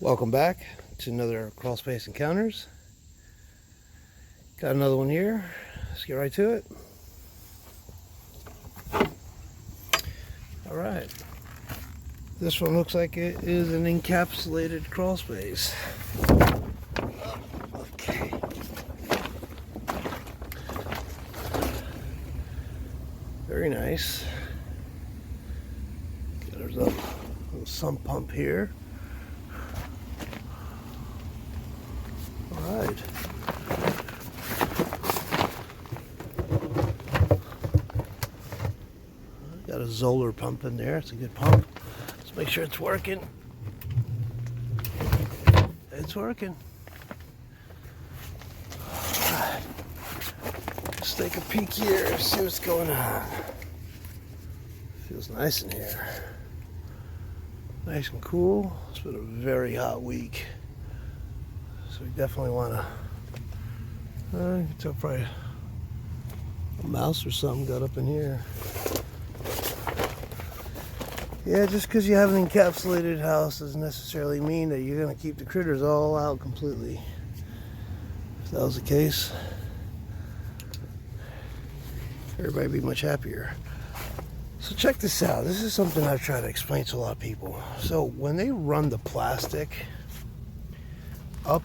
Welcome back to another crawl space encounters. Got another one here. Let's get right to it. All right. This one looks like it is an encapsulated crawl space. Okay. Very nice. There's a little sump pump here. All right. Got a Zoller pump in there. It's a good pump. Let's make sure it's working. It's working. All right. Let's take a peek here, see what's going on. Feels nice in here. Nice and cool. It's been a very hot week. So we definitely want to, tell probably a mouse or something got up in here. Yeah, just because you have an encapsulated house doesn't necessarily mean that you're going to keep the critters all out completely. If that was the case, everybody would be much happier. So check this out. This is something I've tried to explain to a lot of people. So when they run the plastic up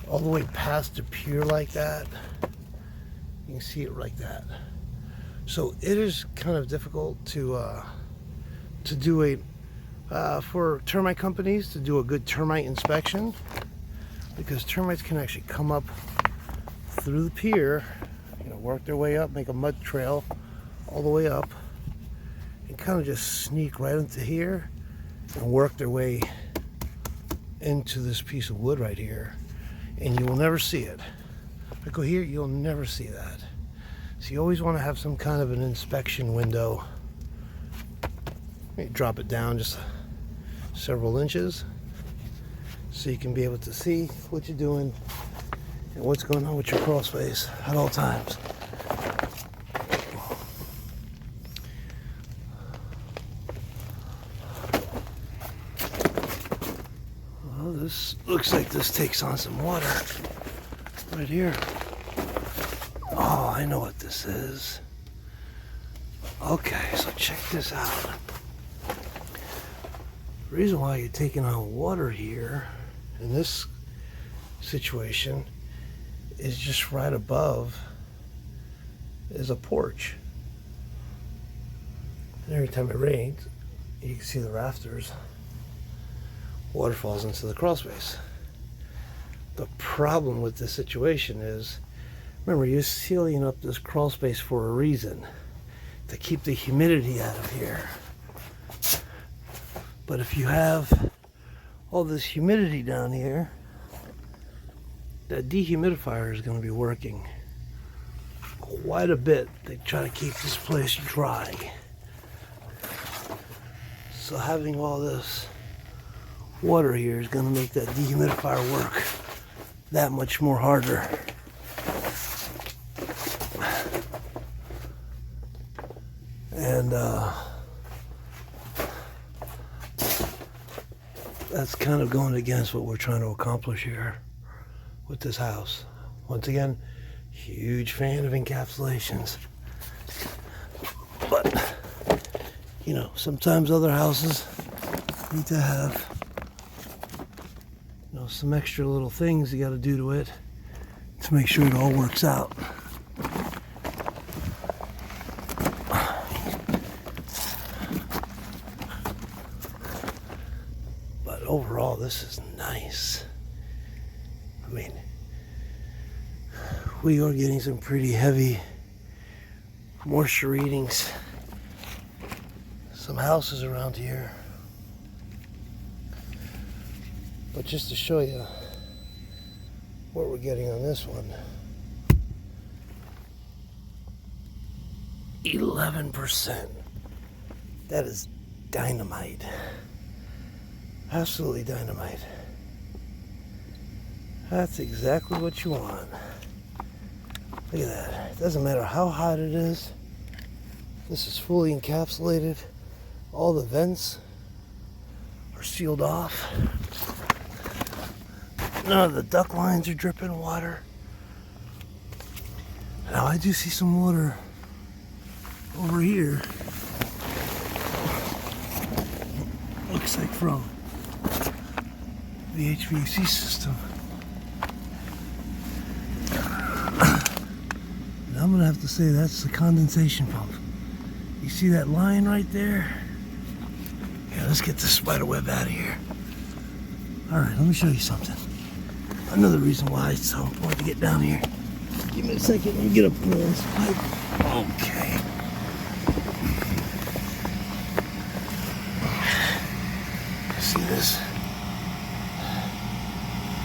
all the way past the pier like that, you can see it like that. So it is kind of difficult to do for termite companies to do a good termite inspection, because termites can actually come up through the pier, work their way up, make a mud trail all the way up, and kind of just sneak right into here and work their way into this piece of wood right here, and you will never see it. If I go here, you'll never see that. So you always want to have some kind of an inspection window. Maybe drop it down just several inches so you can be able to see what you're doing and what's going on with your crawl space at all times. Well, this looks like this takes on some water right here. Oh, I know what this is. Okay, so check this out. The reason why you're taking on water here in this situation is just right above is a porch. And every time it rains, you can see the rafters. Water falls into the crawl space. The problem with this situation is, remember, you're sealing up this crawl space for a reason, to keep the humidity out of here. But if you have all this humidity down here, that dehumidifier is going to be working quite a bit to try to keep this place dry. So having all this water here is going to make that dehumidifier work that much more harder. And that's kind of going against what we're trying to accomplish here with this house. Once again, huge fan of encapsulations. But, sometimes other houses need to have, some extra little things you got to do to it to make sure it all works out. But overall, this is nice. I mean, we are getting some pretty heavy moisture readings. Some houses around here. But just to show you what we're getting on this one, 11%. That is dynamite. Absolutely dynamite. That's exactly what you want. Look at that. It doesn't matter how hot it is. This is fully encapsulated. All the vents are sealed off. None of the duct lines are dripping water. Now I do see some water over here. Looks like from the HVAC system. And I'm gonna have to say that's the condensation pump. You see that line right there? Yeah, let's get this spider web out of here. All right, let me show you something. Another reason why it's so important to get down here. Give me a second, let me get up on this pipe. Okay. See this?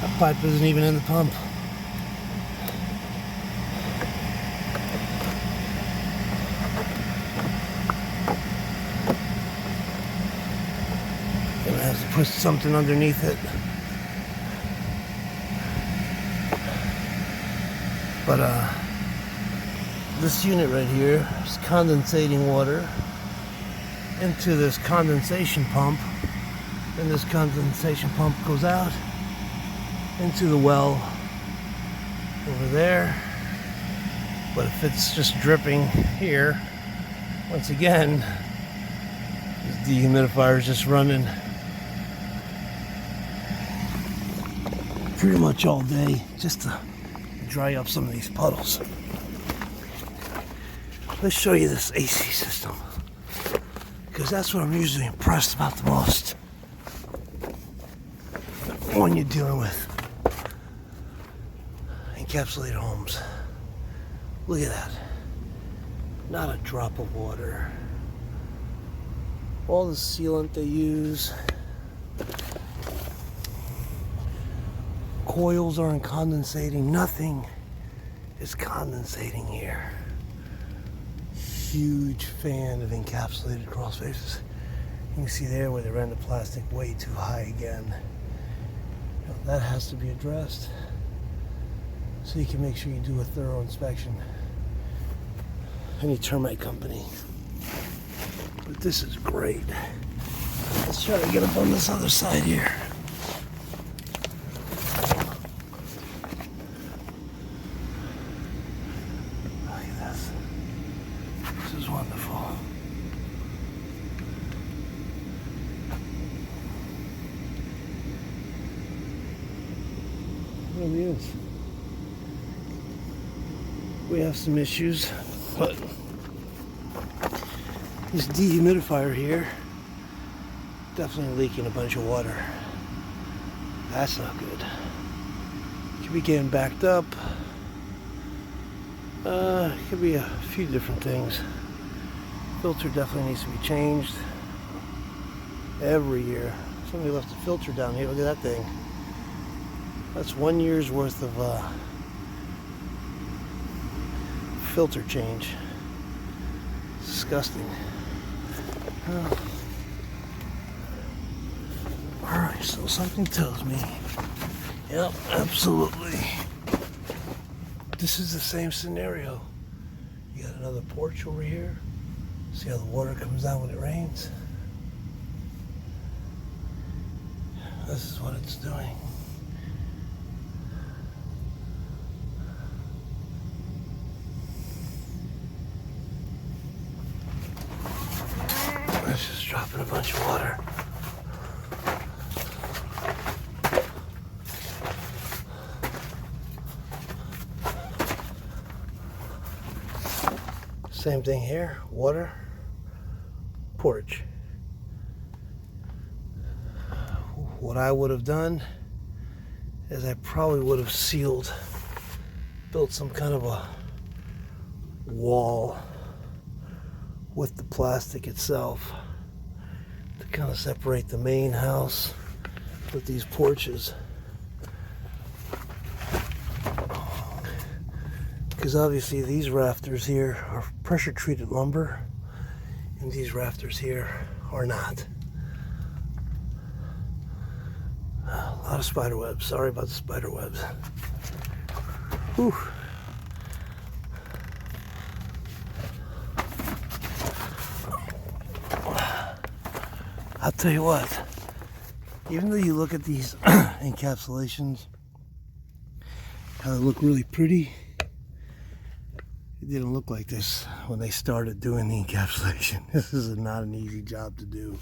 That pipe isn't even in the pump. Gonna have to put something underneath it. But this unit right here is condensating water into this condensation pump, and this condensation pump goes out into the well over there. But if it's just dripping here, once again, this dehumidifier is just running pretty much all day just to dry up some of these puddles. Let's show you this AC system, because that's what I'm usually impressed about the most when you're dealing with encapsulated homes. Look at that. Not a drop of water. All the sealant they use. Coils aren't condensating. Nothing is condensating here. Huge fan of encapsulated crawl spaces. You can see there where they ran the plastic way too high again. Now, that has to be addressed so you can make sure you do a thorough inspection. Any termite company. But this is great. Let's try to get up on this other side here. This is wonderful. It really is. We have some issues, but this dehumidifier here definitely leaking a bunch of water. That's not good. Could be getting backed up. Could be a few different things. Filter definitely needs to be changed every year. Somebody left a filter down here. Look at that thing. That's 1 year's worth of filter change. Disgusting. Alright, so something tells me, yep, absolutely, this is the same scenario. You got another porch over here. See how the water comes down when it rains? This is what it's doing. It's just dropping a bunch of water. Same thing here, water, porch. What I would have done is I probably would have sealed, built some kind of a wall with the plastic itself to kind of separate the main house with these porches. Because obviously these rafters here are pressure treated lumber and these rafters here are not. A lot of spider webs. Sorry about the spider webs. Whew. I'll tell you what, Even though you look at these encapsulations, how they look really pretty, it didn't look like this when they started doing the encapsulation. This is not an easy job to do.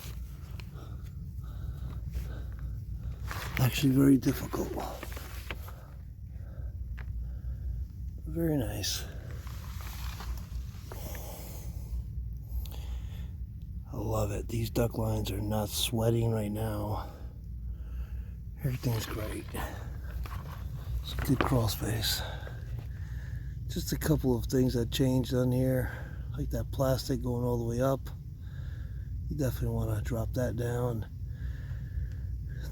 Actually very difficult. Very nice. I love it. These duct lines are not sweating right now. Everything's great. It's a good crawl space. Just a couple of things that changed on here, like that plastic going all the way up. You definitely want to drop that down.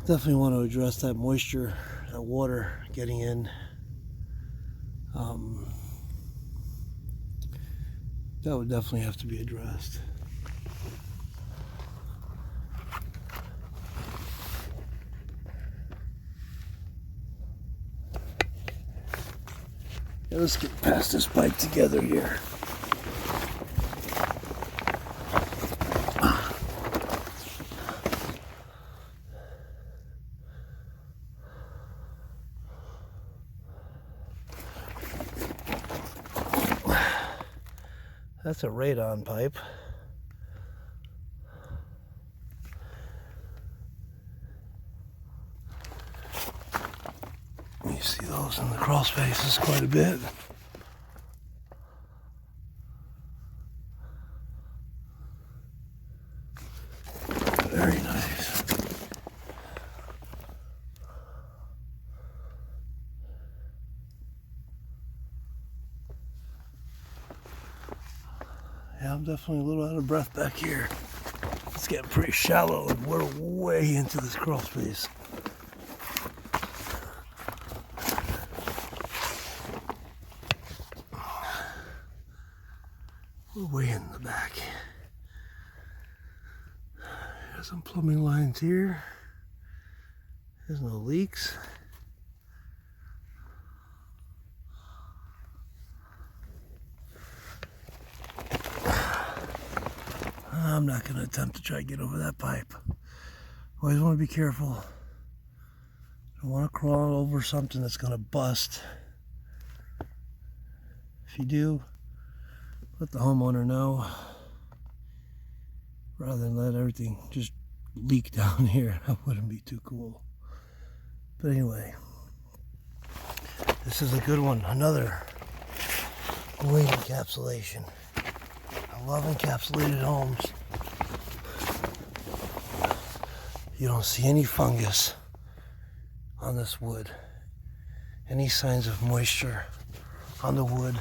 Definitely want to address that moisture, that water getting in. That would definitely have to be addressed. Yeah, let's get past this pipe together here. That's a radon pipe. You see those in the crawl spaces quite a bit. Very nice. Yeah, I'm definitely a little out of breath back here. It's getting pretty shallow and we're way into this crawl space. We're way in the back. There's some plumbing lines here. There's no leaks. I'm not going to attempt to try to get over that pipe. Always want to be careful. Don't want to crawl over something that's going to bust. If you do, let the homeowner know, rather than let everything just leak down here. That wouldn't be too cool. But anyway, this is a good one. Another great encapsulation. I love encapsulated homes. You don't see any fungus on this wood, any signs of moisture on the wood.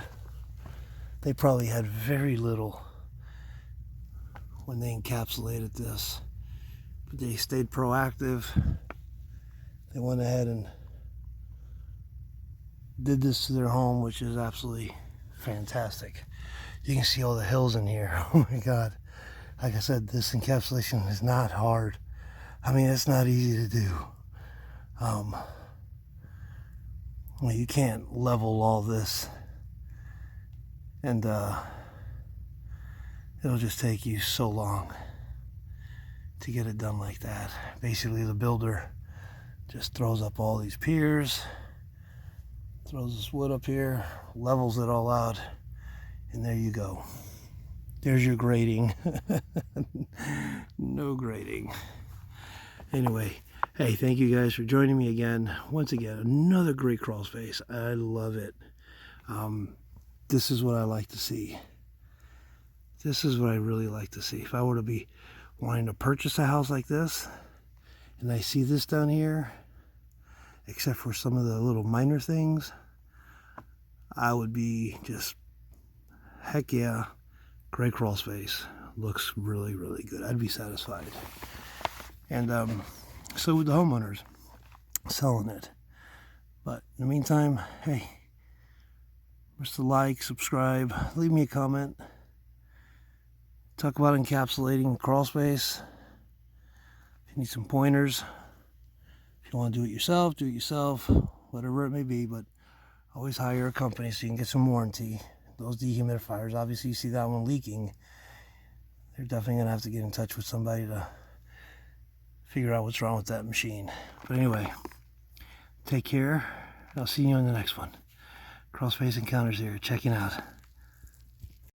They probably had very little when they encapsulated this, but they stayed proactive. They went ahead and did this to their home, which is absolutely fantastic. You can see all the hills in here. Oh my God. Like I said, this encapsulation is not hard. I mean, it's not easy to do. Well, you can't level all this, and it'll just take you so long to get it done like that. Basically, the builder just throws up all these piers, throws this wood up here, levels it all out, and there you go. There's your grading. No grading. Anyway, hey, thank you guys for joining me again. Once again, another great crawl space. I love it. This is what I like to see. This is what I really like to see. If I were to be wanting to purchase a house like this, and I see this down here, except for some of the little minor things, I would be just, heck yeah, great crawl space. Looks really, really good. I'd be satisfied. And so would the homeowners selling it. But in the meantime, hey, just a like, subscribe, leave me a comment. Talk about encapsulating crawl space. If you need some pointers, if you want to do it yourself, whatever it may be. But always hire a company so you can get some warranty. Those dehumidifiers, obviously you see that one leaking. They're definitely going to have to get in touch with somebody to figure out what's wrong with that machine. But anyway, take care. I'll see you in the next one. Crawl Space Encounters here, checking out.